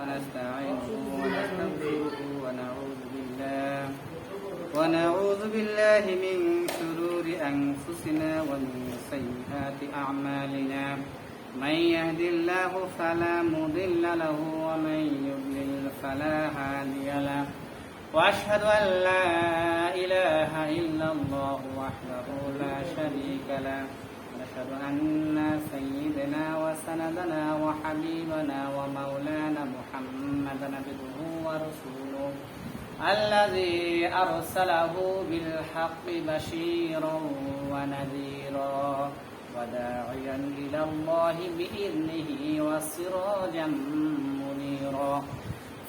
ونستعينه ونستغفره ونعوذ بالله من شرور أنفسنا ومن سيئات أعمالنا من يهد الله فلا مضل له ومن يضلل فلا هادي له وأشهد أن لا إله إلا الله وحده لا شريك له ونشهد أن سيدنا وسندنا وحبيبنا ومولانا محمدا عبده ورسوله الذي أرسله بالحق بشيرا ونذيرا وداعيا إلى الله بإذنه وسراجا منيرا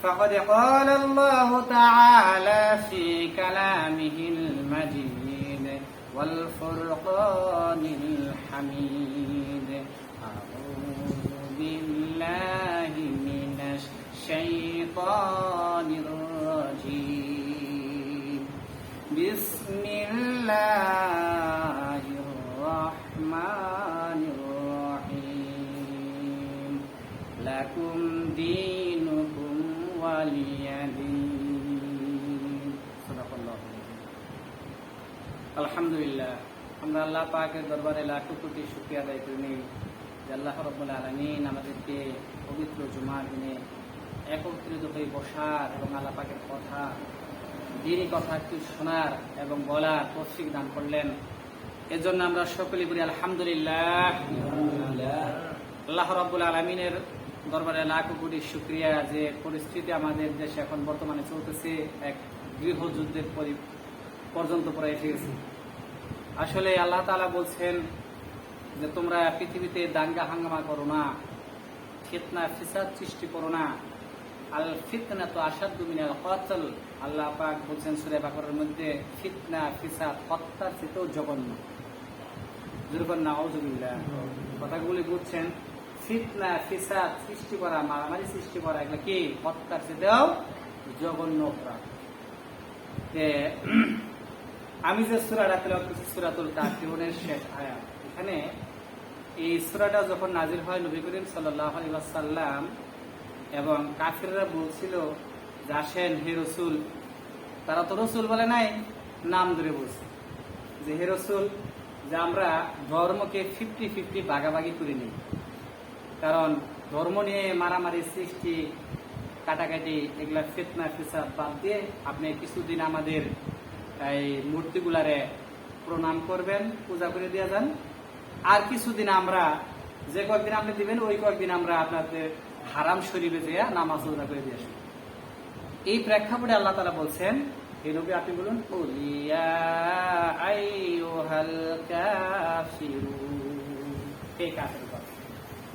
فقد قال الله تعالى في كلامه المجيد والفرقان الحميد أعوذ بالله من الشيطان الرجيم بسم الله الرحمن الرحيم لكم دينكم ولي دين صدق الله আলহামদুলিল্লাহ। আমরা আল্লাহ পাকের দরবারে লাখো কোটি শুকরিয়া আদায় করে নিই যে আল্লাহ রাব্বুল আলামিন আমাদেরকে পবিত্র জুমার দিনে একত্রিত হয়ে বসার এবং আল্লাহ পাকের কথা দ্বীনি কথা একটু শোনার এবং বলার তৌফিক দান করলেন। এজন্য আমরা সকলেই বলি আলহামদুলিল্লাহ। আল্লাহ রাব্বুল আলামিনের দরবারে লাখো কোটি শুকরিয়া যে পরিস্থিতি আমাদের দেশে এখন বর্তমানে চলতেছে, এক গৃহযুদ্ধের পর্যন্ত পরে এসে গেছে। আসলে আল্লাহ তাআলা বলছেন যে তোমরা পৃথিবীতে দাঙ্গা হাঙ্গামা করো না, ফিতনা ফিসাদ সৃষ্টি করো না। আল ফিতনা তো আসাদ্দু মিনাল কতল, আল্লাহ পাক বলছেন সূরা বাকারার মধ্যে ফিতনা ফিসাদ হত্যার চেয়েও জঘন্য। যেরকম নাউযুবিল্লাহ কথাগুলি বুঝছেন, ফিতনা ফিসাদ সৃষ্টি করা, মারামারি সৃষ্টি করা, এগুলো কি হত্যার চেয়েও জঘন্য অপরাধ। আমি যে সূরাটা তেলাওয়াত করছি সূরাতুল কাফিরুনের শেষ আয়াত, এখানে এই সূরাটা যখন নাজিল হয় নবী করিম সাল্লাল্লাহু আলাইহি ওয়াসাল্লাম এবং কাফিররা বলছিল যে আসেন হে রাসূল, তারা তো রাসূল বলে নাই, নাম ধরে বলছে যে হে রাসূল, যে আমরা ধর্মকে 50-50 ভাগাভাগি করে নিই, কারণ ধর্ম নিয়ে মারামারি সৃষ্টি কাটাকাটি এগুলা ফিতনা ফিসাদ বাদ দিয়ে আপনি কিছুদিন আমাদের এই মূর্তিগুলারে প্রণাম করবেন, পূজা করে দিয়ে যান, আর কিছুদিন আমরা যে কয়েকদিন আপনি দিবেন ওই কয়েকদিন আমরা আপনাদের হারাম শরীফে যেয়ে নামাজ রোজা করে দিয়ে আসবো। এই প্রেক্ষাপটে আল্লাহ তাআলা বলছেন হে নবী আপনি বলুন ইয়া আইয়ুহাল কাফিরুন, হে কাফেররা,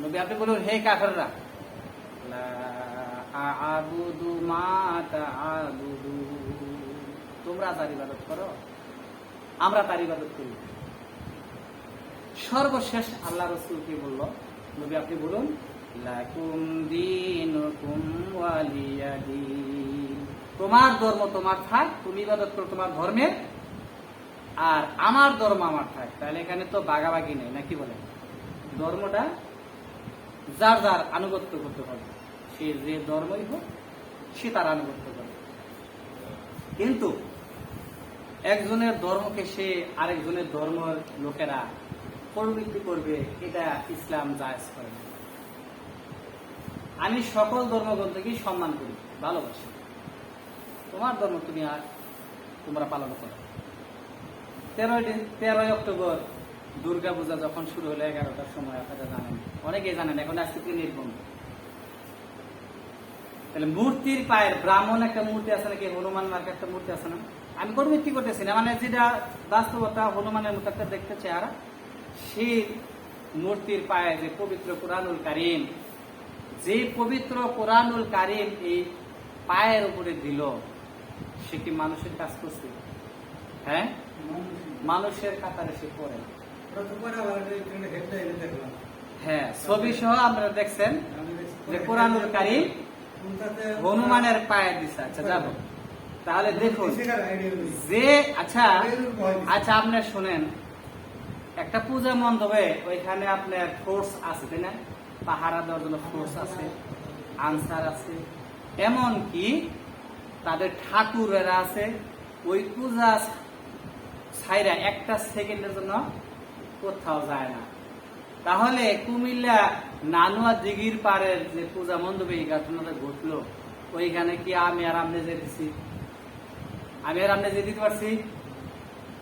নবী আপনি বলুন হে কাফেররা, লা আ'বুদু মা তা'বুদু, তোমরা তার ইবাদত করো, আমরা তার ইবাদত করি। সর্বশেষ আল্লাহ রাসূল কি বলল, নবী আপনি বলুন লাকুম দীনুকুম ওয়ালিয়া দীন, তোমার ধর্ম তোমার থাক, তুমি ইবাদত করো তোমার ধর্মে, আর আমার ধর্ম আমার থাক। তাহলে এখানে তো ভাগাভাগি নেই, নাকি বলেন? ধর্মটা যার যার আনুগত্য করতে হবে, সে যে ধর্মই হোক সে তার আনুগত্য করে। কিন্তু একজনের ধর্মকে সে আরেকজনের ধর্মের লোকেরা প্রবৃত্তি করবে, এটা ইসলাম জায়েজ করে না। আমি সকল ধর্মগ্রন্থকেই সম্মান করি, ভালোবাসি, তোমার ধর্ম তুমি আর তোমরা পালন করো। 13 অক্টোবর দুর্গা পূজা যখন শুরু হলো 11টার সময়, আপনারা জানেন, অনেকেই জানেন, এখন আজকে থেকে নির্বন্ধ। তাহলে মূর্তির পায়ের ব্রাহ্মণ একটা মূর্তি আছে নাকি, হনুমান মার্কা একটা মূর্তি আছে না, আমি প্রবৃত্তি করতেছি না, মানে যেটা বাস্তবতা হনুমানের মতো একটা দেখতে চেহারা, সেই মূর্তির পায়ে যে পবিত্র কুরআনুল কারীম, যে পবিত্র কুরআনুল কারীম এই পায়ের উপরে দিল, সে কি মানুষের কাজ করছে? হ্যাঁ, মানুষের কাতারে সে পড়ে। হ্যাঁ, ছবি সহ আপনারা দেখছেন যে কুরআনুল কারীম হনুমানের পায়ে দিছে। আচ্ছা যাবো, তাহলে দেখুন যে আচ্ছা আপনি শুনেন, একটা পূজা মণ্ডপে ওইখানে আপনার ফোর্স আছে, তাই না? পাহারা দেওয়ার জন্য ফোর্স আছে, আনসার আছে, এমন কি তাদের ঠাকুরেরা আছে, ওই পূজা ছাইরা একটা সেকেন্ডের জন্য কোথাও যায় না। তাহলে কুমিল্লা নানুয়া দিঘির পাড়ের যে পূজা মণ্ডপে এই ঘটনাটা ঘটলো, ওইখানে কি আমি আর আপনি যেতেছি? আমি আর আপনি যে দিতে পারছি?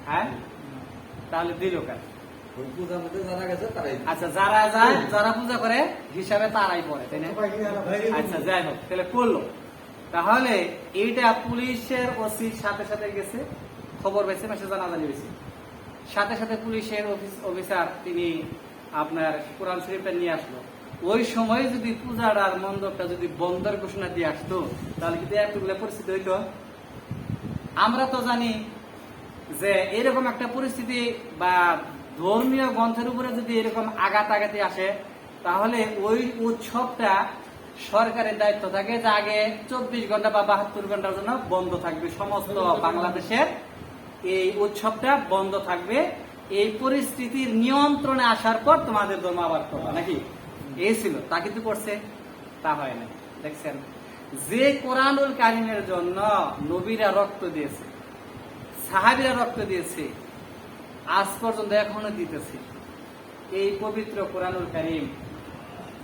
হ্যাঁ, তাহলে দিল কাজ। আচ্ছা, যারা যায়, যারা পূজা করে হিসাবে তারাই পড়ে, তাই না? আচ্ছা, যাই হোক, তাহলে করলো। তাহলে এইটা পুলিশের ওসির সাথে সাথে গেছে, খবর পেয়েছে, মেসেজ জানাজানি হয়েছে, সাথে সাথে পুলিশের অফিসার তিনি আপনার কোরআন শরীফটা নিয়ে আসলো। ওই সময় যদি পূজার মণ্ডপটা যদি বন্ধের ঘোষণা দিয়ে আসতো, তাহলে কিন্তু এতগুলো পরিস্থিতি হইতো। আমরা তো জানি যে এরকম একটা পরিস্থিতি বা ধর্মীয় গ্রন্থের উপরে যদি এরকম আঘাতে আসে, তাহলে ওই উৎসবটা সরকারের দায়িত্ব থাকে যে আগে 24 ঘন্টা বা 72 ঘন্টার জন্য বন্ধ থাকবে, সমস্ত বাংলাদেশের এই উৎসবটা বন্ধ থাকবে। এই পরিস্থিতির নিয়ন্ত্রণে আসার পর তোমাদের ধর্ম আবার করবা, নাকি? এই ছিল, তা কিন্তু করছে, তা হয় না। দেখছেন, যে কোরআনুল কারীমের জন্য নবীরা রক্ত দিয়েছে, সাহাবীরা রক্ত দিয়েছে, আজ পর্যন্ত এখনো দিতেছে, এই পবিত্র কোরআনুল কারীম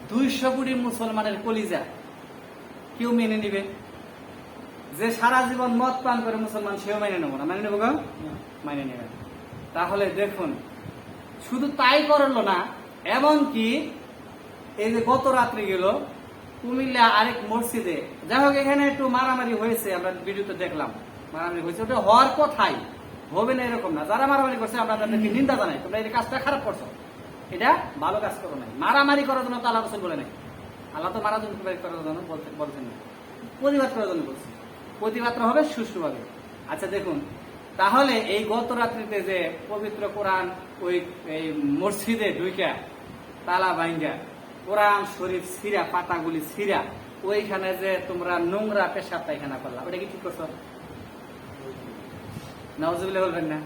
200 কোটি মুসলমানের কলিজা, কেউ মেনে নিবে? যে সারা জীবন মদ পান করে মুসলমান, সেও মেনে নেবো না? মেনে নেবো গো? মেনে নেবে। তাহলে দেখুন, শুধু তাই করলো না, এমনকি এই যে গত রাত্রে গেল কুমিল্লা আরেক মসজিদে, যাই হোক, এখানে একটু মারামারি হয়েছে, আমরা ভিডিওতে দেখলাম মারামারি হয়েছে। ওটা হওয়ার কথাই, হবে না এরকম না। যারা মারামারি করছে আমরা তাদেরকে নিন্দা জানাই, তোমরা এই কাজটা খারাপ করছো, এটা ভালো কাজ করো নাই। মারামারি করার জন্য তো আল্লাহ রাসূল বলে নাই, আল্লাহ তো মারামারি করার জন্য বলছেন না, প্রতিবাদ করার জন্য বলছে। প্রতিবাদটা হবে সুষ্ঠুভাবে। আচ্ছা দেখুন, তাহলে এই গত রাত্রিতে যে পবিত্র কোরআন ওই এই মসজিদে ঢুইকা তালা ভাঙ্গা কোরআন শরীফ ছিঁড়া, পাতাগুলি ছিঁড়া, ওইখানে যে তোমরা নোংরা পেশাব পায়খানা করলা, ওটা কি ঠিক করছো? নাউজুবিল্লাহ বলবেন না?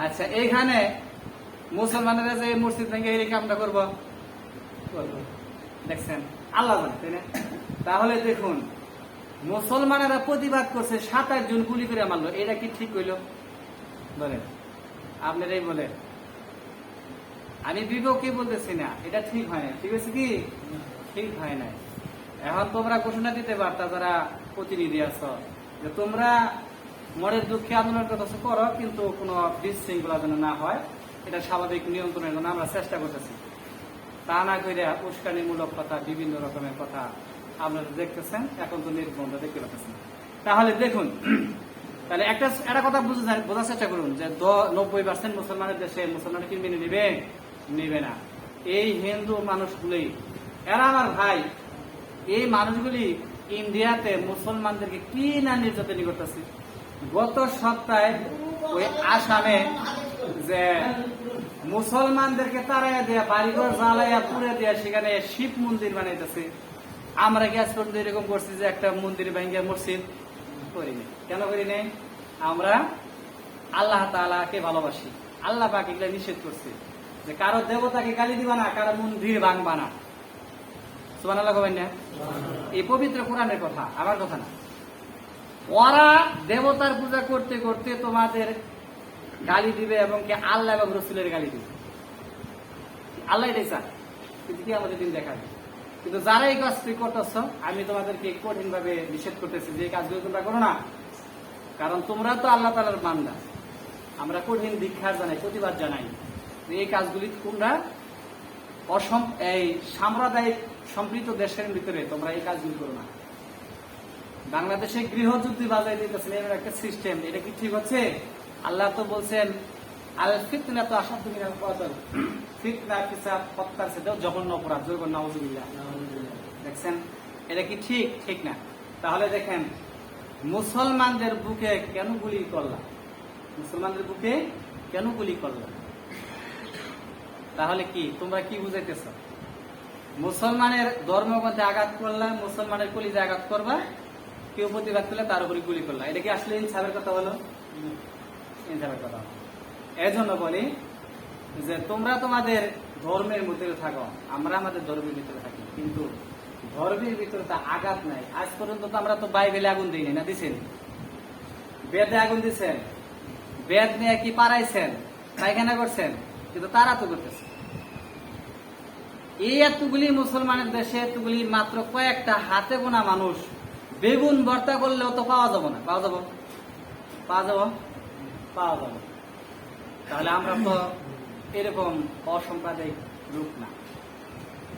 আচ্ছা, এইখানে মুসলমানেরা যে মসজিদ ভেঙে এই কামটা করবো, দেখছেন, আল্লাহ জানে, তাই না? তাহলে দেখুন, মুসলমানেরা প্রতিবাদ করছে, 27 জন গুলি করে মারলো, এটা কি ঠিক হইল? বলেন, আপনারাই বলেন। আমি বিপক্ষে বলতেছি না, এটা ঠিক হয় না। ঠিক আছে কি? ঠিক হয় না। এখন তোমরা ঘোষণা দিতে পারতা, যারা প্রতিনিধি আছো, যে তোমরা মনের দুঃখে আন্দোলন করতেছো, করো, কিন্তু কোনো বিশৃঙ্খলা যেন না হয়, এটা স্বাভাবিক নিয়ন্ত্রণের জন্য আমরা চেষ্টা করতেছি। তা না করে উস্কানিমূলক কথা, বিভিন্ন রকমের কথা আপনারা দেখতেছেন, এখন তো নির্বন্ধ দেখতে পাচ্ছেন। তাহলে দেখুন, তাহলে একটা কথা বোঝার চেষ্টা করুন যে 90% মুসলমানের দেশে মুসলমানের কি মেনে নিবে না। এই হিন্দু মানুষগুলি, এরা আমার ভাই, এই মানুষগুলি ইন্ডিয়াতে মুসলমানদেরকে কি না নির্যাতন করতেছে। গত সপ্তাহে ওই আসামে যে মুসলমানদেরকে তাড়াইয়া দেয়া, বাড়িঘর জ্বালাইয়া পুড়ে দেয়া, সেখানে শিব মন্দির বানাইতেছে। আমরা কি আজ পর্যন্ত এরকম করছি যে একটা মন্দির ভাঙ্গিয়া মসজিদ করিনি? কেন করি নাই? আমরা আল্লাহ তাআলাকে ভালোবাসি। আল্লাহ পাক এগুলা নিষেধ করছে যে কারো দেবতাকে গালি দিবা না, কারো মন্দির ভাঙবা না। সুবহানাল্লাহ কবেন না? এই পবিত্র কোরআনের কথা, আমার কথা না। ওরা দেবতার পূজা করতে করতে তোমাদের গালি দিবে, এবং কি আল্লাহ এবং রসুলের গালি দিবে। আল্লাহ এটাই চায়, কিন্তু কি আমাদের দিন দেখাবে। কিন্তু যারা এই কাজটি করতেছ, আমি তোমাদেরকে কঠিন ভাবে নিষেধ করতেছি যে এই কাজগুলো তোমরা করো না, কারণ তোমরা তো আল্লাহ তাআলার বান্দা। আমরা কঠিন দীক্ষা জানাই, প্রতিবাদ জানাই যে এই কাজগুলি তোমরা এই সাম্প্রদায়িক সম্পৃক্ত দেশের ভিতরে তোমরা এই কাজগুলি করো না। বাংলাদেশে গৃহযুদ্ধ বাজাই দিতেছেন, এর একটা সিস্টেম, এটা কি ঠিক হচ্ছে? আল্লাহ তো বলছেন আল ফিতনা তো আসাদু মিনাল কতল, ফিতনা হিসাব হত্যার সাথেও জঘন্য অপরাধ, জঘন্য নাউযুবিল্লাহ। দেখছেন, এটা কি ঠিক? ঠিক না। তাহলে দেখেন, মুসলমানদের বুকে কেন গুলি করলা? মুসলমানদের বুকে কেন গুলি করলা? তাহলে কি তোমরা কি বুঝাইতেছ? মুসলমানের ধর্মগ্রন্থে আঘাত করলা, মুসলমানের কলিজা আঘাত করবা, কেউ প্রতিবাদ করলে তার উপরে গুলি করলা। এটা কি আসলে ইনসাফের কথা বলো? ইনসাফের কথা। এজন্য বলি যে তোমরা তোমাদের ধর্মের মধ্যে থাকো, আমরা আমাদের ধর্মের ভিতরে থাকি। কিন্তু ধর্মের ভিতরে তা আঘাত নাই। আজ পর্যন্ত তো আমরা তো বাইবেলে আগুন দিইনি, না দিছেন? বেদে আগুন দিচ্ছেন, বেদ নিয়ে কি পারাইছেন, পায়খানা করছেন, কিন্তু তারা তো করতেছে। এই এতগুলি মুসলমানের দেশে এতগুলি মাত্র কয়েকটা হাতে গোনা মানুষ বেগুন ভর্তা করলেও তো পাওয়া যাবো না। পাওয়া যাবো? পাওয়া যাবো? পাওয়া যাবো। তাহলে আমরা তো এরকম অসাম্প্রদায়িক লোক না।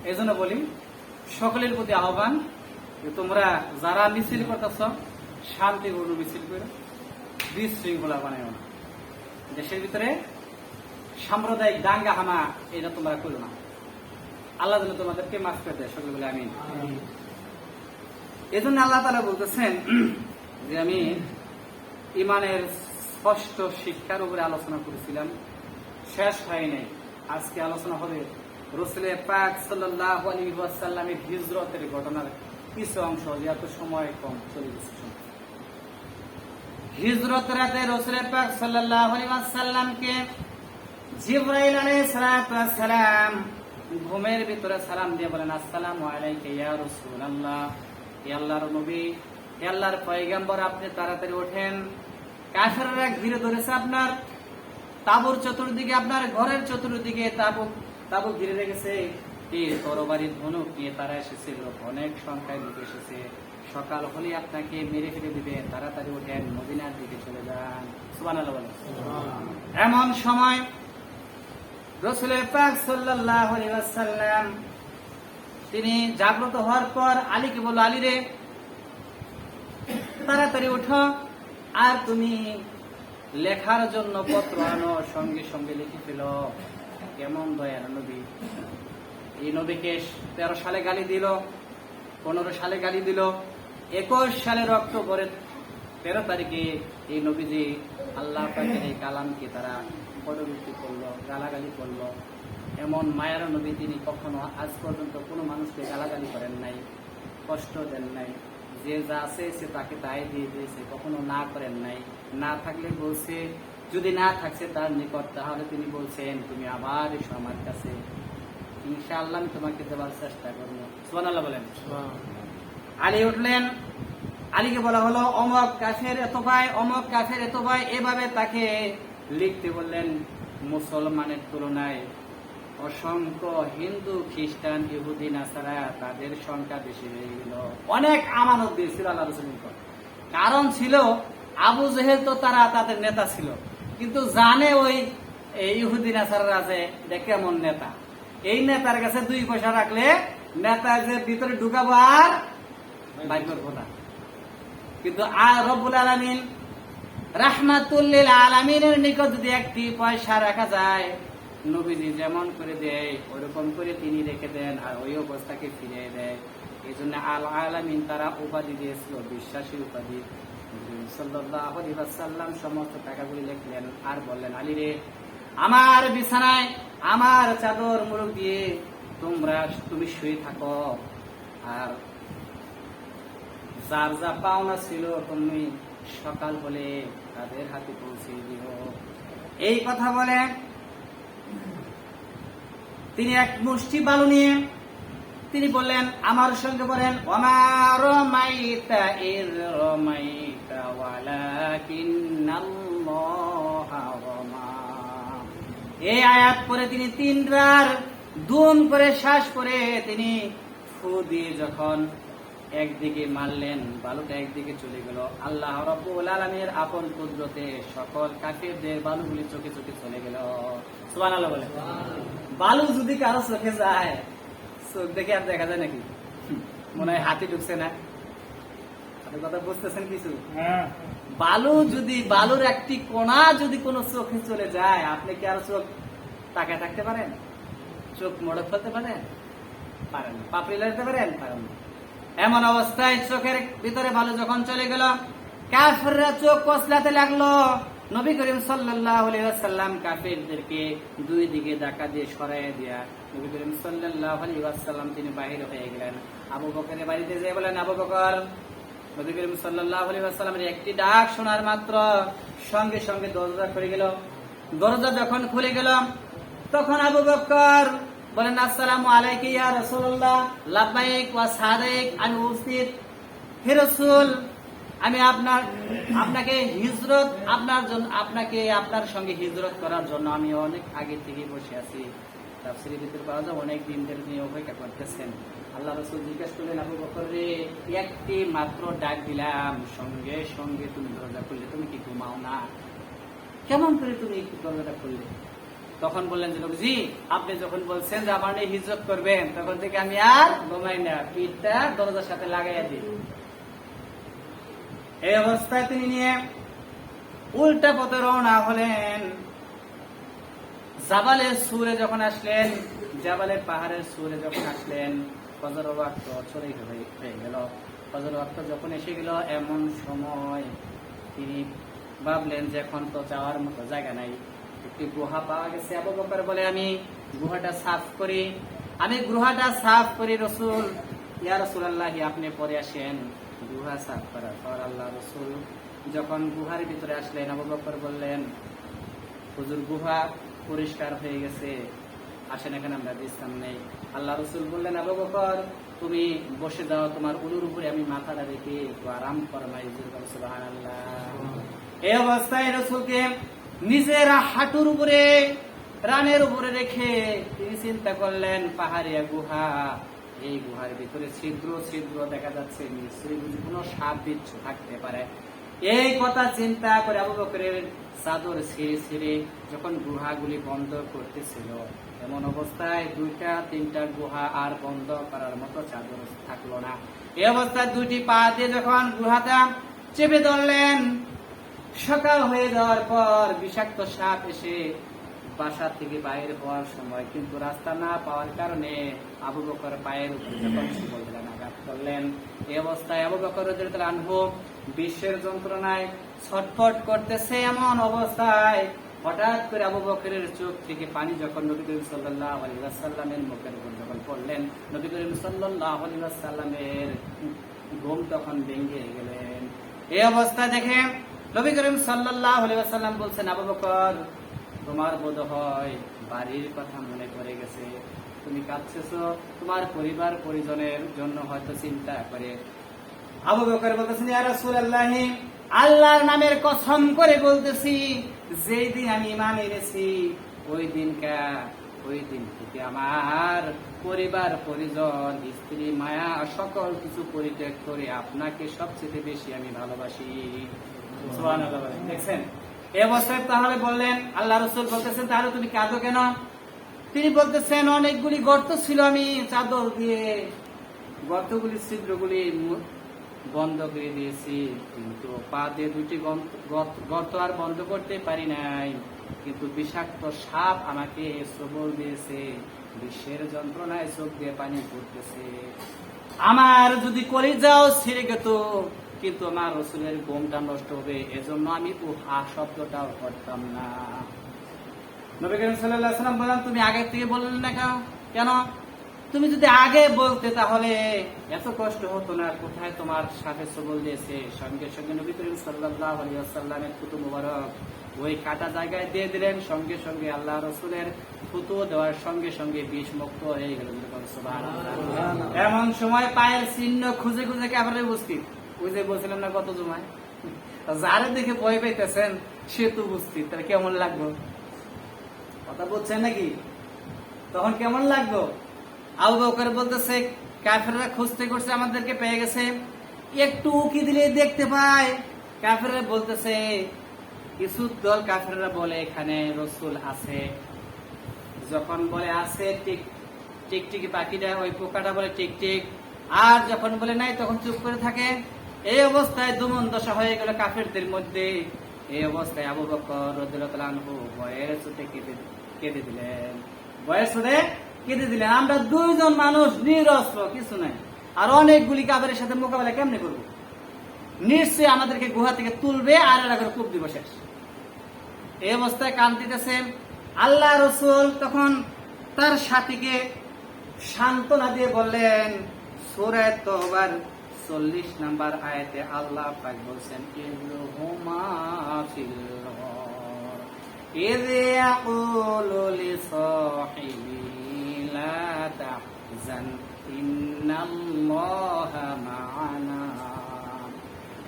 এই জন্য বলি, সকলের প্রতি আহ্বান যে তোমরা যারা মিছিল করতেছ, শান্তিপূর্ণ মিছিল করে, বিশৃঙ্খলা বানায় না। দেশের ভিতরে সাম্প্রদায়িক দাঙ্গা হামা এটা তোমরা করো না। আল্লাহ যেন তোমাদেরকে মাফ করে দেয়। সকলে বলে আমিন। এই জন্য আল্লাহ তাআলা বলতেছেন যে আমি ইমানের স্পষ্ট শিক্ষার উপরে আলোচনা করেছিলাম, শেষ হয় নাই। আজকে আলোচনা হবে রাসূল পাক সাল্লাল্লাহু আলাইহি ওয়াসাল্লামের হিজরতের ঘটনার কিছু অংশ, যেহেতু সময় কম চলে গেছে। হিজরত রাতে রাসূল পাক সাল্লাল্লাহু আলাইহি ওয়াসাল্লামকে জিবরাইল আলাইহিস সালাম ঘুমের ভিতরে সালাম দিয়ে বলেন, আসসালামু আলাইকা ইয়া রাসূলুল্লাহ, হে আল্লাহর নবী, হে আল্লাহর পয়গম্বর, আপনি তাড়াতাড়ি ওঠেন। কাফেররা ঘিরে ধরেছে আপনার তাঁবুর চতুর্দিকে, আপনার ঘরের চতুর্দিকে তাঁবু ঘিরে রেখেছে। তীর তরবারি ধনুক নিয়ে তারা এসেছিল, অনেক সংখ্যায় লোক এসেছে। সকাল হলে আপনাকে মেরে ফেলে দিবে, তাড়াতাড়ি ওঠেন, মদিনার দিকে চলে যান। সুবহানাল্লাহ বলেন। এমন সময় রাসূল পাক সাল্লাল্লাহু আলাইহি ওয়াসাল্লাম তিনি জাগ্রত হওয়ার পর আলীকে বলল, আলী রে, তাড়াতাড়ি ওঠো, আর তুমি লেখার জন্য পত্র আনো, সঙ্গে সঙ্গে লিখে ফেল। কেমন দয়ার নবী! এই নবীকে 13 সালে গালি দিল, 15 সালে গালি দিল, 21 সালের অক্টোবরের 13 তারিখে এই নবীজি আল্লাহ পাকের এই কালামকে তারা পরবর্তী করলো, গালাগালি করলো। এমন মায়ার নবী তিনি কখনো আজ পর্যন্ত কোনো মানুষকে গালাগালি করেন নাই, কষ্ট দেন নাই। যে যা আছে সে তাকে তাই দিয়ে দিয়েছে, কখনো না করেন নাই। না থাকলে বলছে, যদি না থাকছে তার নিকট, তাহলে তিনি বলছেন তুমি আবার এসো আমার কাছে, ইনশাআল্লাহ আমি তোমাকে দেওয়ার চেষ্টা করবো। সুবহানাল্লাহ বলেন। আলী উঠলেন, আলীকে বলা হলো অমক কাফের এত ভাই, অমক কাফের এত ভাই, এভাবে তাকে লিখতে বললেন। মুসলমানের তুলনায় অসংখ্য হিন্দু, খ্রিস্টান, ইহুদি, নাসারা তাদের সংখ্যা বেশি হয়ে গেল। অনেক আমানত দিয়েছিল আল্লাহ রাসূলের উপর। কারণ ছিল আবু জেহেল তো তারা তাদের নেতা ছিল, কিন্তু জানে ওই ইহুদি নাসারারা যে কেমন নেতা, এই নেতার কাছে 2 পয়সা রাখলে নেতা যে ভিতরে ঢুকাবো আর বাইর করবো না। কিন্তু রব্বুল আলামিন রাহমাতুল লিল আলামিনের নিকট যদি 1টি পয়সা রাখা যায়, নবীজি যেমন করে দেয় ওরকম করে তিনি রেখে দেন, আর ওই অবস্থাকে ফিরিয়ে দেয়। এই জন্য আল আলামিন তারা উপাধি দিয়েছিল বিশ্বাসী উপাধি। সাল্লাল্লাহু আলাইহি ওয়াসাল্লাম সমস্ত টাকাগুলি লিখলেন আর বললেন, আলী রে, আমার বিছানায় আমার চাদর মুলুক দিয়ে তুমি শুয়ে থাকো, আর যার যা পাওনা ছিল তুমি সকাল হলে তাদের হাতে পৌঁছে দিও। এই কথা বলে তিনি এক মুষ্টি বালু নিয়ে তিনি বললেন, আমার সঙ্গে বলেন, ওমা রামাইতা ইয রামাইতা ওয়ালাকিন্নাল্লাহা রামা। এই আয়াত পরে তিনি 3 বার দুম করে শ্বাস করে তিনি ফু দিয়ে যখন একদিকে মারলেন, বালুটা একদিকে চলে গেল। আল্লাহ রাব্বুল আলামিনের আপন কুদরতে সকল কাফেরদের বালুগুলি চোখে চোখে চলে গেল। সুবহানাল্লাহ বলে। বালু যদি কারো চোখে যায়, চোখ দেখে আর দেখা যায় নাকি? মনে হয় হাতি ঢুকছে না? আপনি কথা বুঝতেছেন কিছু? বালুর একটি কোণা যদি কোনো চোখে চলে যায়, আপনি কি আর চোখ তাকায় থাকতে পারেন? চোখ মোড়ক ফেলতে পারেন? পারেন না। পাপড়ি লাগাতে পারেন? পারেন না। এমন অবস্থায় চোখের ভিতরে বালু যখন চলে গেল, কাফেররা চোখ কসলাতে লাগলো। নবী করিম সাল্লাল্লাহু আলাইহি ওয়াসাল্লাম কাফেরদেরকে 2 দিকে ধাক্কা দিয়ে সরাইয়া দিয়া নবী করিম সাল্লাল্লাহু আলাইহি ওয়াসাল্লাম তিনি বাহির হয়ে গেলেন। আবু বকরের বাড়িতে যেয়ে বলেন, আবু বকর, নবী করিম সাল্লাল্লাহু আলাইহি ওয়াসাল্লামের একটি ডাক শোনার মাত্র সঙ্গে সঙ্গে দরজা খুলে গেল। দরজা যখন খুলে গেল, তখন আবু বকর বলেন আসসালামু আলাইকা ইয়া রাসূলুল্লাহ, লাব্বাইক ওয়া সাদাইক, আমি উপস্থিত। হে রাসূল, আমি আপনাকে হিজরত আপনার সঙ্গে হিজরত করার জন্য আমি অনেক আগে থেকে বসে আছি। তাফসীরের ভিতর পাওয়া যায় অনেক দিন ধরে তিনি অপেক্ষা করতেছেন। আল্লাহ রাসূল জিজ্ঞেস করলেন, আবু বকর রে, একটি মাত্র ডাক দিলাম, সঙ্গে সঙ্গে তুমি দরজা খুললে, তুমি কি ঘুমাও না? কেমন করে তুমি দরজাটা খুললে? তখন বললেন যে নবীজি, আপনি যখন বলছেন যে আমার নিয়ে হিজরত করবেন, তখন থেকে আমি আর ঘুমাই না, পিঠটা দরজার সাথে লাগাইয়া দিই। এই অবস্থায় তিনি নিয়ে উল্টা পথে রওনা হলেন। জাবালের সুরে যখন আসলেন, জাবালের পাহাড়ের সুরে যখন আসলেন, ফজর ওয়াক্ত চলে হয়ে গেল। ফজর ওয়াক্ত যখন এসে গেল, এমন সময় তিনি ভাবলেন যে এখন তো যাওয়ার মতো জায়গা নাই, একটি গুহা পাওয়া গেছে। আবু বকর বলে, আমি গুহাটা সাফ করি, রাসূল, ইয়া রাসূলুল্লাহ, আপনি পরে আসেন। গুহা সাফ করার পর আল্লাহ রাসূল যখন গুহার ভিতরে আসলেন, আবু বকর বললেন, হুজুর, গুহা পরিষ্কার হয়ে গেছে, আসেন এখানে আমরা বিশ্রাম নেই। আল্লাহ রাসূল বললেন, আবু বকর, তুমি বসে যাও, তোমার উলুর উপরে আমি মাথাটা রেখে একটু আরাম ফরমাই। সুবহানাল্লাহ। এই অবস্থায় রাসূলকে নিজের হাঁটুর উপরে, রানের উপরে রেখে তিনি চিন্তা করলেন, পাহাড়িয়া গুহা, এই গুহার ভিতরে ছিদ্র ছিদ্র দেখা যাচ্ছে, নিশ্চয়ই বুঝি কোনো সাপ বিচ্ছু থাকতে পারে। এই কথা চিন্তা করে আবু বকরের চাদর ছিঁড়ে ছিঁড়ে যখন গুহাগুলি বন্ধ করতেছিল, এমন অবস্থায় 2-3টা গুহা আর বন্ধ করার মতো চাদর থাকলো না। এই অবস্থায় 2টি পা দিয়ে যখন গুহাটা চেপে ধরলেন, সকাল হয়ে যাওয়ার পর বিষাক্ত সাপ এসে বাসা থেকে বাইরে হওয়ার সময় কিন্তু রাস্তা না পাওয়ার কারণে আবু বকর পায়ের উপরে যখন সুবল দিলেন, আঘাত করলেন। এই অবস্থায় আবু বকর রাদিয়াল্লাহু আনহু বিশ্বের যন্ত্রণায় ছটফট করতেছে। এমন অবস্থায় হঠাৎ করে আবু বকরের চোখ থেকে পানি যখন নবী করিম সাল্লাল্লাহু আলাইহি ওয়াসাল্লামের মুখের উপর যখন পড়লেন, নবী করিম সাল্লাল্লাহু আলাইহি ওয়াসাল্লামের ঘুম তখন ভেঙে গেলেন। এই অবস্থা দেখে নবী করিম সাল্লাল্লাহু আলাইহি ওয়াসাল্লাম বলছেন, আবু বকর, তোমার বোধ হয় বাড়ির কথা মনে পড়ে গেছে, তুমি কাঁদতেছো, তোমার পরিবার পরিজনের জন্য হয়তো চিন্তা করে। আবু বকর বলতেছেন, ইয়া রাসূলুল্লাহ, আল্লাহর নামের কসম করে বলতেছি, যেই দিন আমি ঈমান এনেছি ওই দিন থেকে আমার পরিবার পরিজন, স্ত্রী, মায়া, সকল কিছু পরিত্যাগ করে আপনাকে সবচেয়ে বেশি আমি ভালোবাসি। সুবহানাল্লাহ। দেখছেন এই অবস্থায় তাহলে বললেন, আল্লাহ রাসূল বলতেছেন, তাহলে তুমি কাঁদো কেন? তিনি বলতেছেন, অনেকগুলি গর্ত ছিল, আমি চাদর দিয়ে গর্তগুলি, ছিদ্রগুলি বন্ধ করে দিয়েছি, কিন্তু পা দিয়ে 2টি গর্ত আর বন্ধ করতে পারি নাই। কিন্তু বিষাক্ত সাপ আমাকে সবল দিয়েছে, বিশ্বের যন্ত্রণায় চোখ দিয়ে পানি পড়তেছে। আমার যদি কলিজাও ছিঁড়ে গেত, কিন্তু আমার রাসূলের ঘুমটা নষ্ট হবে, এজন্য আমি উহা শব্দটাও করতাম না। নবী করিম সাল্লাল্লাহু আলাইহি ওয়াসাল্লাম বলেন, তুমি আগে থেকে বললেন না কেন? তুমি যদি আগে বলতে তাহলে এত কষ্ট হতো না। কোথায় তোমার সাথে সবল দিয়েছে? সঙ্গে সঙ্গে নবী করিম সাল্লাল্লাহু আলাইহি ওয়াসাল্লামের থুতু মুবারক ওই কাটা জায়গায় দিয়ে দিলেন। সঙ্গে সঙ্গে আল্লাহ রাসূলের থুতু দেওয়ার সঙ্গে সঙ্গে বিষ মুক্ত হয়ে গেল। সুবহানাল্লাহ। এমন সময় পায়ের চিহ্ন খুঁজে খুঁজে কাফেররা উপস্থিত। ওই যে বলছিলাম না কত জমায়, যারে দেখে ভয় পাইতেছেন সে তো উপস্থিত, তাহলে কেমন লাগলো? কথা বলছেন নাকি? তখন কেমন লাগলো? আবু বকর বলতেছে, কাফেররা খুঁজতে খুঁজতে আমাদেরকে পেয়ে গেছে, একটু উকি দিলে দেখতে পায়। কাফেররা বলতেছে, কিছু দল কাফেররা বলে এখানে রাসূল আছে। যখন বলে আছে, টিকটিকি পাখিটা, ওই পোকাটা বলে টিকটিক, আর যখন বলে নাই তখন চুপ করে থাকে। এই অবস্থায় দুমন দশা হয়ে গেল কাফেরদের মধ্যে। এই অবস্থায় আবু বকর রাদিয়াল্লাহু আনহু ভয়ের চোটে কেঁদে দিলেন। আমরা 2 জন মানুষ, নিরস্ত্র, কিছু নাই, আর অনেকগুলি কাফেরের সাথে মোকাবেলা কেমনে করবো? নিশ্চয়ই আমাদেরকে গুহা থেকে তুলবে আর এরা করে কূপ দিব শেষ। এই অবস্থায় কাঁদতেছে। আল্লাহ রাসূল তখন তার সাথীকে সান্ত্বনা দিয়ে বললেন, সূরা তাওবার 40 নম্বর আয়াতে আল্লাহ পাক বলছেন, ইযহুমা ফিল ইয ইয়াকুলু লিসাহিবি লা তাহজান ইন্নাল্লাহা মা'ানা।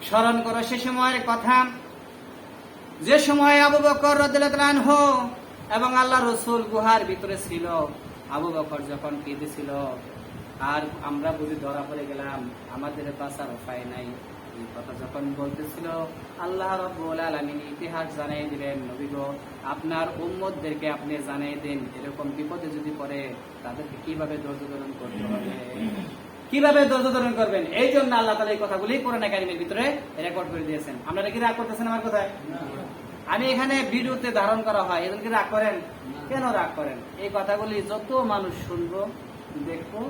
স্মরণ করো সে সময়ের কথা যে সময় আবু বকর রাদিয়াল্লাহু আনহু এবং আল্লাহ রাসূল গুহার ভিতরে ছিল। আবু বকর যখন কেঁদেছিল আর আমরা বুঝি ধরা পড়ে গেলাম, আমাদের বাঁচার উপায় নাই, এই কথা যখন বলতেছিল আল্লাহ রাব্বুল আলামিন ইতিহাস জানাই দিলেন, নবী গো আপনার উম্মতদেরকে আপনি জানাই দেন এরকম বিপদে যদি পড়ে তাদেরকে কিভাবে ধৈর্য ধারণ করতে হবে, কিভাবে ধৈর্য ধারণ করবেন। এই জন্য আল্লাহ তাআলা এই কথাগুলি কোরআন কারীমের ভিতরে রেকর্ড করে দিয়েছেন। আপনারা কি রাগ করতেছেন আমার কথায়? আমি এখানে ভিডিওতে ধারণ করা হয়, এদেরকে রাগ করেন কেন? রাগ করেন। এই কথাগুলি যত মানুষ শুনবো দেখবো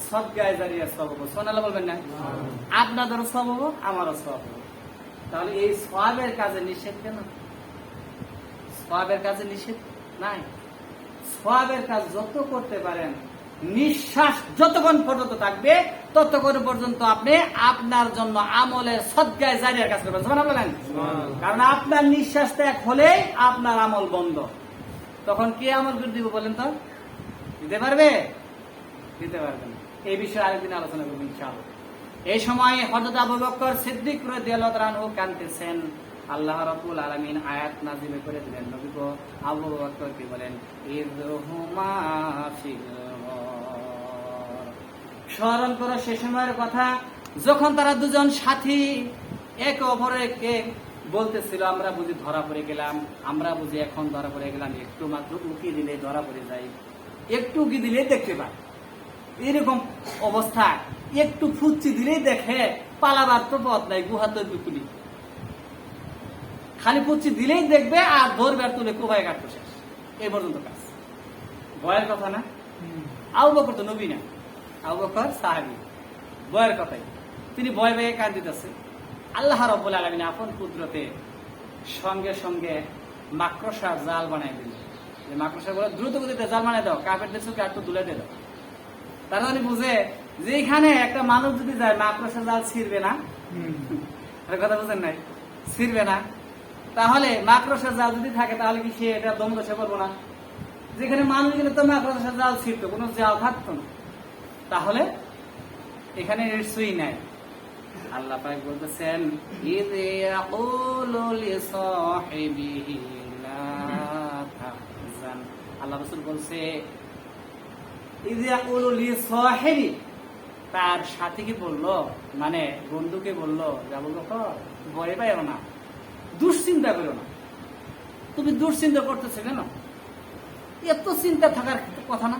সব গায়ে দাঁড়িয়ে সব হবো, সোনালা বলবেন না? আপনাদেরও সব হবো, আমারও সব হবো। তাহলে এই সওয়াবের কাজে নিষেধ কেন? সওয়াবের কাজে নিষেধ নাই। সওয়াবের কাজ যত করতে পারেন, নিঃশ্বাস যতক্ষণ পর্যন্ত থাকবে ততক্ষণ পর্যন্ত আপনি আপনার জন্য আমলের সদগায়ে জারিয়ার কাজ করবেন। সুবহানাল্লাহ বলেন। কারণ আপনার নিঃশ্বাস ত্যাগ হলেই আপনার আমল বন্ধ। তখন কে আমল করে দিব বলেন তো? দিতে পারবে? দিতে পারবে না। এই বিষয়ে আরেকদিন আলোচনা করবো ইনশাআল্লাহ। এই সময় হযরত আবু বকর সিদ্দিক রাদিয়াল্লাহু আনহু কাঁদতেছেন। আল্লাহ রাব্বুল আলামিন আয়াত নাযিল করে দিলেন, নবী গো আবু বকরকে বলেন ইযহুমা ফিল গার। স্মরণ করো সে সময়ের কথা যখন তারা দুজন সাথী একে অপরকে বলতেছিল, আমরা বুঝি ধরা পড়ে গেলাম, আমরা বুঝি এখন ধরা পড়ে গেলাম, একটু মাত্র উকি দিলে ধরা পড়ে যাই, একটু উকি দিলে দেখতে পাই, এরকম অবস্থা। একটু ফুচ্ছি দিলেই দেখে পালাবার তো পথ নাই, গুহা তো দুকুলি, খালি ফুচ্ছি দিলেই দেখবে আর ধরবে আর তুলে কোবায় কাটতো শেষ। এই পর্যন্ত কাজ। ভয়ের কথা না? আবু বকর তো নবী না, আবু বকর সাহাবী, ভয়ের কথাই। তিনি ভয় পেয়ে কাঁদিতেছে। আল্লাহ রাব্বুল আলামিন আপন কুদরতে সঙ্গে সঙ্গে মাকড়সার জাল বানাই দিল। যে মাকড়সা গুলো দ্রুত গতিতে জাল বানাই দাও, কাফেরদের চোখে আর তো তুলে দিল। তারা উনি বুঝে যে এখানে একটা মানুষ যদি যায় মাকড়সার জাল ছিঁড়বে না, কথা বুঝেন নাই? ছিঁড়বে না। তাহলে মাকড়সার জাল যদি থাকে তাহলে কি সে এটা দম দশা করবো না? যেখানে মানুষ গেলে তো মাকড়সার জাল ছিঁড়তো, কোনো জাল থাকতো না। তাহলে এখানে নিশ্চয়ই নাই। আল্লাহ পাক বলতেছেন ইয ইয়াকুলু লিসাহিবিহি লা তাহজান। আল্লাহ রাসূল বলছে ইয ইয়াকুলু লিসাহিবি, তার সাথীকে বললো, মানে বন্ধুকে বললো, আবু বকর ভয় পাইও না, দুশ্চিন্তা করো না। তুমি দুশ্চিন্তা করতেছো কেন? এত চিন্তা থাকার কথা না,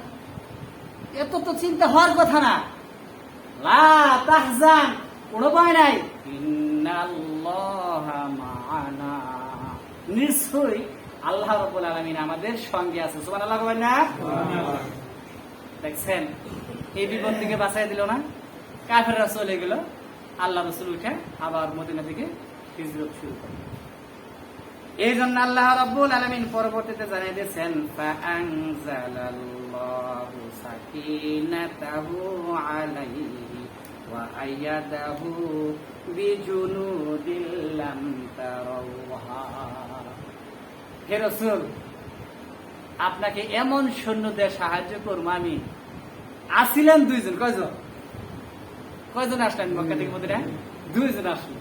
এত তো চিন্তা হওয়ার কথা না। লা তাহজান, কোনো ভয় নাই, ইন্নাল্লাহা মা'ানা, নিশ্চয়ই আল্লাহ রাব্বুল আলামিন আমাদের সঙ্গে আছে। সুবহানাল্লাহ বলেন না? দেখছেন এই বিপদ থেকে বাঁচাই দিল না? কাফেররা চলে গেল, আল্লাহ রাসূল উঠে আবার মদিনা থেকে হিজরত শুরু করলেন। এই জন্য আল্লাহ রাব্বুল আলামিন পরবর্তীতে জানিয়ে দিয়েছেন ফাআনজালাল্লাহু সাকিনাতাহু আলাইহি ওয়া আইয়াদাহু বিজুনুদিন লাম তারাওহা। হে রাসূল, আপনাকে এমন সৈন্য দিয়ে সাহায্য করব আমি। আসিলেন দুইজন, কয়জন? কয়জন আসলেন মক্কা থেকে মদিনায়? দুইজন আসলো।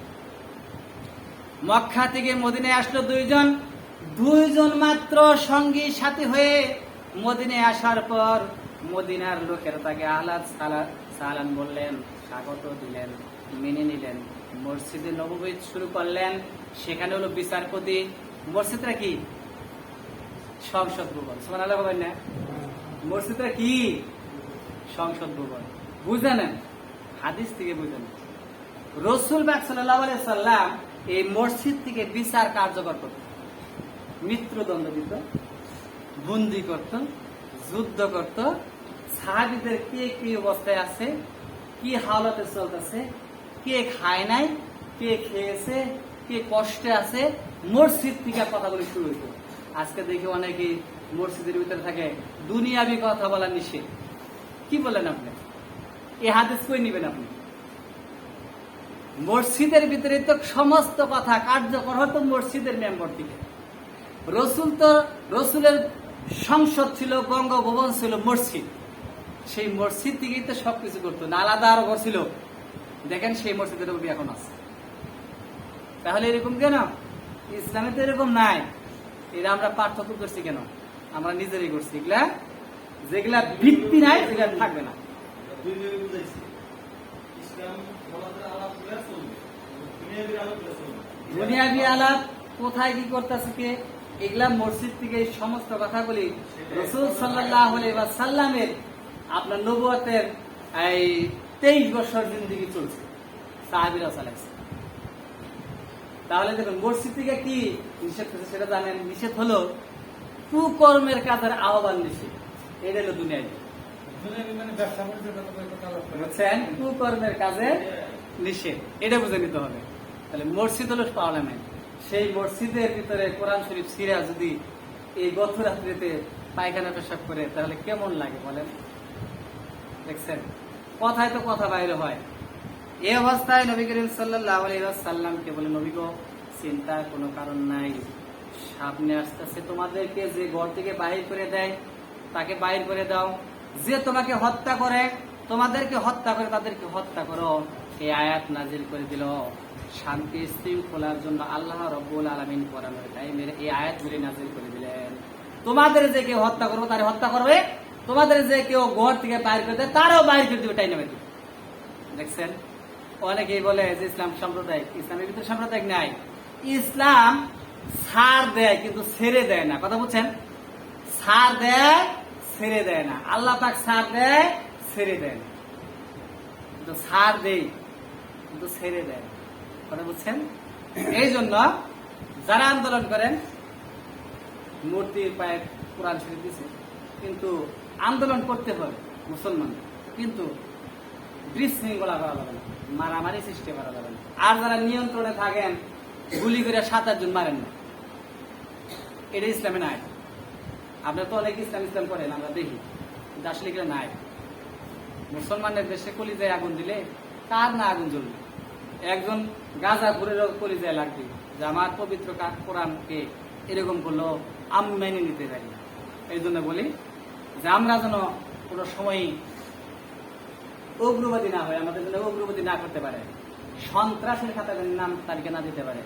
মক্কা থেকে মদিনায় আসলো দুইজন। দুইজন মাত্র সঙ্গী সাথী হয়ে মদিনায় আসার পর মদিনার লোকেরা তাকে আহলাদ সালাম বললেন, স্বাগত দিলেন, মেনে নিলেন। মসজিদে নববী শুরু করলেন। সেখানে হলো বিচারপতি। মসজিদটা কি? সংসদ ভবন। সুবহানাল্লাহ বলেন না? মসজিদটা কি? সংসদ ভবন। বুঝে নেন, হাদিস থেকে বুঝে নেন। রাসূল পাক সাল্লাল্লাহু আলাইহি সাল্লাম এই মসজিদ থেকে বিচার কার্যকর করত, মৃত্যুদণ্ড দিত, বন্দী করত, যুদ্ধ করত। সাহাবীদের কে কি অবস্থায় আছে, কি হালতে চলতেছে, কে খায় নাই, কে খেয়েছে, কে কষ্টে আছে, মসজিদ থেকে কথাগুলি শুরু হইত। আজকে দেখি অনেকে মসজিদের ভিতরে থাকে, দুনিয়াবি কথা বলা নিষেধ। কি বলেন আপনি? এই হাদিস কই নিবেন আপনি? মসজিদের ভিতরে তো সমস্ত কথা কার্যকর হতো মসজিদের মেম্বার থেকে। রসুলের সংসদ ছিল, বঙ্গভবন ছিল মসজিদ। সেই মসজিদ থেকেই তো সবকিছু করতো না, আলাদা আরো ঘর ছিল। দেখেন সেই মসজিদের উপরে এখন আছে। তাহলে এরকম কেন? ইসলামে তো এরকম নাই। এটা আমরা পার্থক্য করছি কেন? আমরা নিজেরই করছি। এগুলা যেগুলা ভিত্তি নাই সেগুলা থাকবে না। দুনিয়াবি আলাপ কোথায় কি করতেছে কে? এগুলা মসজিদ থেকে এই সমস্ত কথাগুলি রাসূল সাল্লাল্লাহু আলাইহি ওয়াসাল্লামের আপনার নবুয়তের এই 23 বছর জিন্দেগি চলছে, সাহাবীরা চালাইছে। তাহলে দেখুন মসজিদ থেকে কি নিষেধ করছে সেটা জানেন? নিষেধ হলো কুকর্মের কাজের আহ্বান নিষেধ। এটা হলো দুনিয়াবি, বুঝছেন? কুকর্মের কাজে নিষেধ, এটা বুঝে নিতে হবে। তাহলে মসজিদ হলো পার্লামেন্ট। সেই মসজিদের ভিতরে কোরআন শরীফ ছিঁড়া যদি এই গতরাত্রিতে পায়খানা পেশাব করে তাহলে কেমন লাগে বলেন? দেখছেন, কথায় তো কথা বাইরে হয়। এই অবস্থায় নবী করিম সাল্লাল্লাহু আলাইহি ওয়াসাল্লামকে বলে, নবী গো, চিন্তার কোনো কারণ নাই, সামনে আসতেছে তোমাদেরকে যে ঘর থেকে বাহির করে দেয় তাকে বাহির করে দাও, যে তোমাকে হত্যা করে তোমাদেরকে হত্যা করে তাদেরকে হত্যা করো। এই আয়াত নাজিল করে দিল শান্তি শৃঙ্খলার জন্য আল্লাহ রাব্বুল আলামিন কোরআনের টাইমে এই আয়াতগুলি নাজিল করে দিলেন। তোমাদের যে কেউ হত্যা করবে তারে হত্যা করবে, তোমাদের যে কেউ ঘর থেকে বাইর করে দেয় তারাও বাইর করে দেবে, তাই না? দেখছেন, অনেকেই বলে যে ইসলাম সাম্প্রদায়িক। ইসলামের ভিতরে সাম্প্রদায়িক নাই। ইসলাম ছাড় দেয় কিন্তু ছেড়ে দেয় না। কথা বুঝছেন? ছাড় দেয়, ছেড়ে দেয় না। আল্লাহ পাক ছাড় দেয়, ছেড়ে দেয় না। কিন্তু ছাড় দেয় কিন্তু ছেড়ে দেয় না। কথা বুঝছেন? এই জন্য যারা আন্দোলন করেন, মূর্তির পায়ে কোরআন শরীফ দিছে, কিন্তু আন্দোলন করতে হবে মুসলমান, কিন্তু বিশৃঙ্খলা করা যাবে না, মারামারি সৃষ্টি করা যাবে না। আর যারা নিয়ন্ত্রণে থাকেন গুলি করে 7-8 জন মারেন না, এটা ইসলামে নাই। আপনারা তো অনেক ইসলাম ইসলাম করেন, আমরা দেখি, কিন্তু আসলে এগুলো নাই। মুসলমানের দেশে কলিজায় আগুন দিলে কার না আগুন জ্বলবে? একজন গাঁজা ঘুরের কলিজায় লাগবে যে আমার পবিত্র কোরআনকে এরকম করলো, আমি মেনে নিতে পারি না। এই জন্য বলি যে আমরা যেন কোনো সময় উগ্রবাদী না হয়, আমাদের জন্য উগ্রবাদী না করতে পারে, সন্ত্রাসের খাতায় নাম তালিকা না দিতে পারে।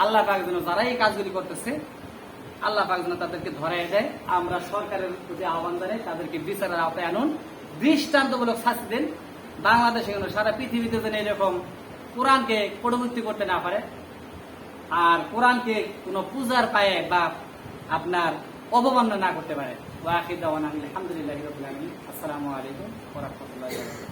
আল্লাহ পাক যেন যারা এই কাজগুলি করতেছে, আল্লাহ পাক যেন তাদেরকে ধরাই দেয়। আমরা সরকারের প্রতি আহ্বান জানাই, তাদেরকে বিচারের আওতায় আনুন, দৃষ্টান্তমূলক শাস্তি দেন। বাংলাদেশে কেন সারা পৃথিবীতে যেন এরকম কোরআনকে কটূক্তি করতে না পারে, আর কোরআনকে কোনো পূজার পায়ে বা আপনার অবমাননা না করতে পারে। ওয়া আখিরু দাওয়ানা আলহামদুলিল্লাহি রাব্বিল আলামিন। আসসালামু আলাইকুম ওয়া রাহমাতুল্লাহি ওয়া বারাকাতুহু।